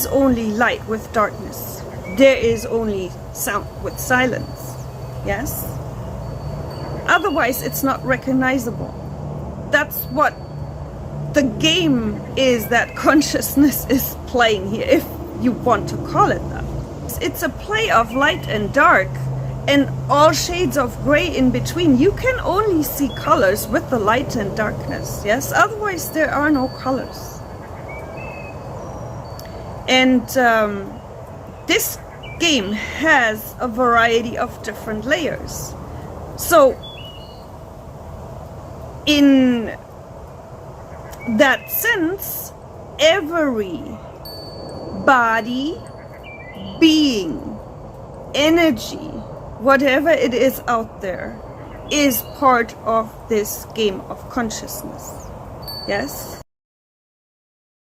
is only light with darkness. There is only sound with silence. Yes? Otherwise, it's not recognizable. That's what the game is that consciousness is playing here, if you want to call it that. It's a play of light and dark and all shades of gray in between. You can only see colors with the light and darkness, yes? Otherwise, there are no colors. And this game has a variety of different layers. So, in that sense, every body, being, energy, whatever it is out there, is part of this game of consciousness. Yes?